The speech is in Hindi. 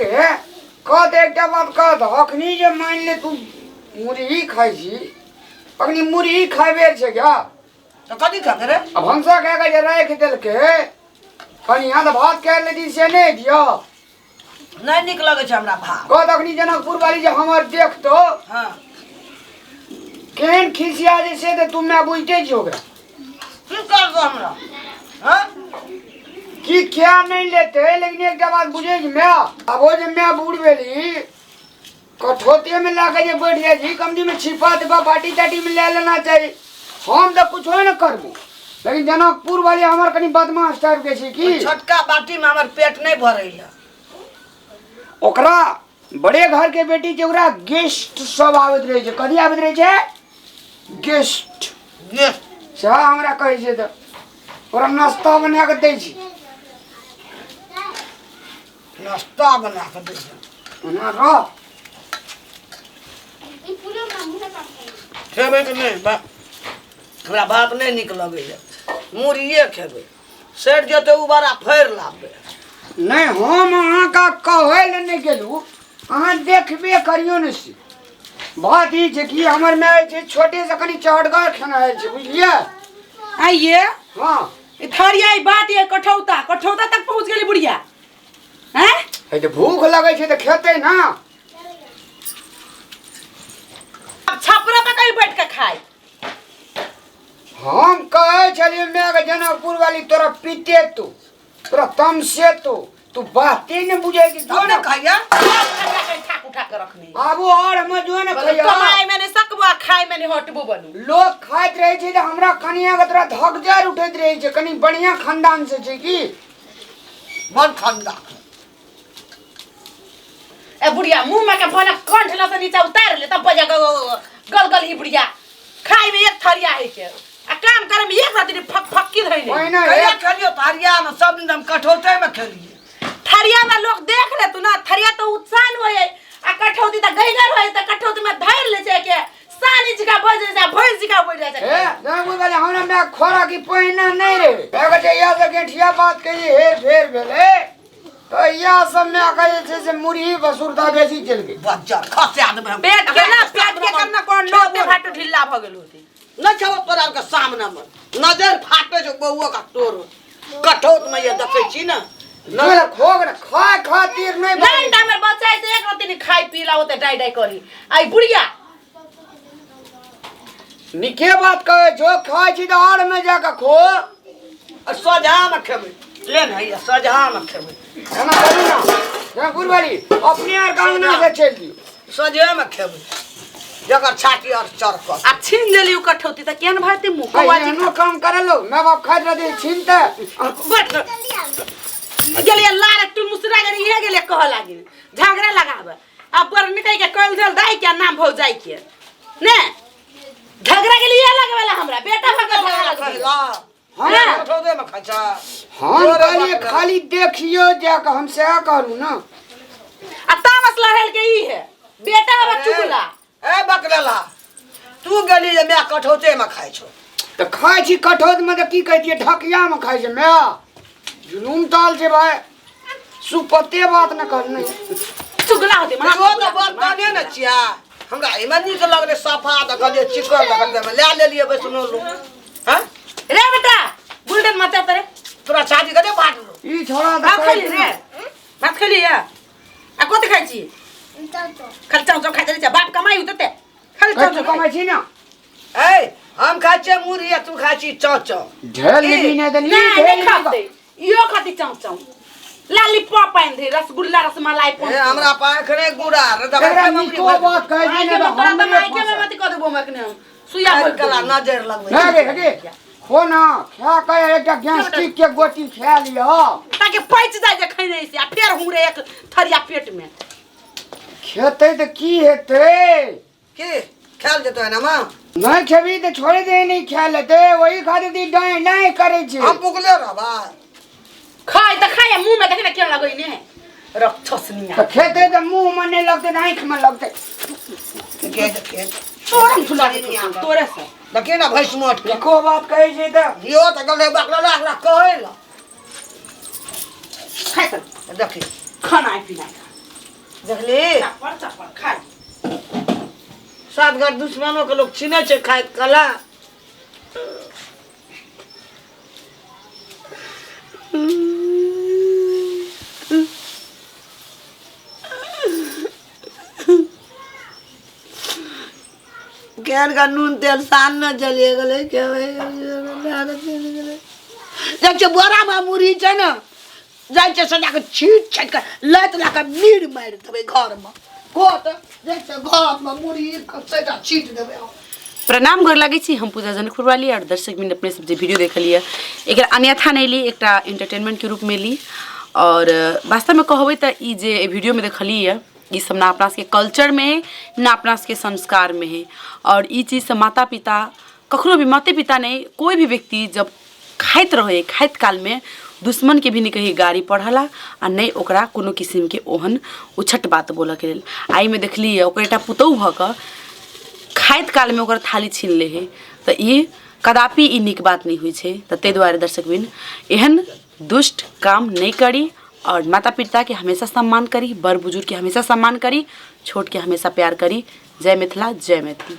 गे कह दे एकटा बात कह दो अखनी जे मान ले तू मुरही खाई छी अखनी मुरही खाबे छे क्या तो कथी खाते रे अब हमसा कह के जे राख देल के कनी हाथ भात कर ले दी से नहीं दियो नहीं निक लगे छे हमरा भात कह अखनी जनकपुर वाली जे हमर देख तो हां केन खिसिया जे से ते तुम ना बुझते छी ओकरा की कर दो हमरा हां की क्या नहीं लेते लेकिन एक बात बुझे छी मैं अब वो जे मैं बूढ़ वेली कठोते में लाके जे बैठ जाए छी कमदी में छिपा देबा बाटी टाटी में ले लेना चाहिए हम तो कुछ हो न करबो लेकिन जनकपुर वाली हमर कनी बदमाश टाइप के छी की छोटका बाटी में हमर पेट नहीं भरैया ओकरा बड़े घर के बेटी के ओकरा गेस्ट सब आवत रहे छे कदी आवत रहे छे गेस्ट गेस्ट से हमरा कहे छे त ओकरा नाश्ता बना के दै छी नाश्ता बना के दे ना रो खेबे कि नहीं हमरा भात नहीं निक लगैया मुरहिए खेबे सड़ जेते उबारा फेर लाबे नहीं हम अहाँ का कहे ले नहीं गेलू अहाँ देखबे करियो न से बात ई छे कि हमर में छे छोटे से कनी चढ़गर खाना है छे बुझलिए आइए हां ई थरिया ई बात ये कठौता कठौता तक पहुंच गेली बुढ़िया हैं है तो भूख लगे छे तो खेते ना अब छपरा पे कहीं बैठ के खाए हम कहे चलिए मैं के जनकपुर वाली तोरा पीते तोरा तमसे तू बातें न बुझेगी तू न खाइया उठा के रखनी आबू और हम जो न खइया कमाए में ने सकबो खाए में ने हटबो बनू लोग खाइत रहे छे हमरा कनिया के तोरा धकजर उठैत रहे छे कनी बढ़िया खानदान से छे की मन खंडा ए बुढ़िया मुंह में के बना कंठ ला से नीचे उतार ले तब बजा गल ही बुढ़िया खाए में एक थरिया है के आ काम करे में एक रात फक फक्की धइले पहिना कहिया खलियो थारिया में सब दिन हम कठौते में खेलिए थरिया में लोग देख ले तू ना थरिया तो उत्सान होए आ कठौती त गईगर होए त कठौती में धइर ले छे के सानी जिका बज जा भैंस जिका बोल जा ए जनकपुर वाली हमरा में खोरा की पहिना नहीं रे एगो जे या से गेठिया बात कही हेर फेर भेले तो या सब में कहे छे से मुरही बसुरता बेसी चल गई बच्चा खसे आदमी हम पेट के ना पेट के करना कोन लोटे फाटो ढिल्ला भ गेल होती न छबो तोरा के सामने में नजर फाटे जो बउआ का तोर कठौत में ये देखे छी ना नजर खोग रे खाए खातिर नहीं नहीं हमर बच्चा से एक रात नहीं खाई पीला होते डाई डाई करी आई बुढ़िया निके बात कहे जो खाए छी तो आड़ में जाके खो सजा में खेबे ले न ये सजा में खेबे है ना करू ना जनकपुर वाली अपने यार कांगना से चल दियो सजे में खेबे जकर छाती और चरक आ छीन लेली उ कठौती त केन भाते मुंह को भाई नो काम करे लो मैं बाप खाद रहे छीनते बैठ गेले लार टुल मुसरा गरी हे गेले कह लागी झगड़ा लगावे अब पर निकल के कल धल दाई के नाम भौ जाई के ने झगड़ा के लिए लगवेला हमरा बेटा भगा झगड़ा लगवेला हां कठौते में खचा हम कहलिए खाली देखियो जाके हम से करू ना आ तामस लहल के ई है बेटा अब चुगला ए बकलेला तू गेली जे मैं कठौते में खाइ छो तो खाए छी कठौत में तो की कहतिए ढकिया में खाए छे मैं जुलूम ताल छे भाई सुपते बात न करने चुगला होते वो तो बात काने न छिया हमरा इमनी के लगले सफा देखलिए चिकन देखलिए में ले लेलिए बस सुनो लो हां रे बेटा बुलडन मचा तरे तोरा शादी करे बात लो ई छोड़ा भात खली रे भात खली या आ कथि खाइ छी खाली चाउ खाइ छी बाप कमाई उतते खाली चाउ कमाई छी ना ए हम खाइ छी मुरही तू खाइ छी चौचौ ढेल भी नहीं देनी नहीं खाते यो खाती चाउ लॉलीपॉप पाइन दे रसगुल्ला रसमलाई पाइन ए हमरा पाखरे गुड़ा रे तेरा निको बात कह दी के ना तोरा त माइके में मत क देबो मकने सुइया हम बोल कला नजर लगबै हगे हगे हो ना क्या कहे एकटा गैस्ट्रिक के गोटी खा लियो ताकि पैच जाय जे खैने से आ फेर हुरे एक थरिया पेट में खेते तो की हेते के खेल जेतो है ना मां नहीं खेबी तो छोड़ दे नहीं खा लेते वही खाते दी डाई नहीं करे छे हम पुगले रहबा खाय त खाय मुंह में देखने केन लगई ने रक्षसनिया तो खेते तो मुंह में नहीं लगते आंख में लगते के के तोरम फुला तोरे से देखे ना भैंस मोट के को बात कहे छे तो यो त गले बकला लाख लाख कहै ला खाय त देखी खाना पीना देखली चप्पड़ चप्पड़ खाई। सात घर दुश्मनों के लोग छीने छे खाए कला। केहन का नून तेल सान न चलिए गले के जब से बोरा में मुरी छै न जाइ छै सजा के छीट छाट के लत ला के मीर मार देबे घर में कोत जैसे घर में मुरी सजा छीट देबे। प्रणाम गोर लगे छी, हम पूजा जनकपुर वाली और दर्शक मिनट अपने सब जे वीडियो देखलिए एक अन्यथा नहीं ली, एक एंटरटेनमेंट के रूप में ली। और वास्तव में कहबे तो ई जे वीडियो में देखलिए ये सब ना अपना के कल्चर में है ना अपना के संस्कार में है। और ई चीज़ से माता पिता कखनो भी माता पिता नहीं कोई भी व्यक्ति जब खाइत रहे खाइत काल में दुश्मन के भी नहीं कहीं गाड़ी पढ़ला आ नहीं ओकरा कोनो किस्म के ओहन उछट बात बोल के लेल। आई में देखलिए ओकर एकटा पुतौह भ के खाइत काल में ओकर थाली छीन ले है तो ये कदापि ई नीक बात नहीं हुई है। तो ते द्वारे दर्शकबिन एहन दुष्ट काम नहीं करी और माता पिता के हमेशा सम्मान करी, बड़ बुजुर्ग के हमेशा सम्मान करी, छोट के हमेशा प्यार करी। जय मिथिला, जय मैथिली।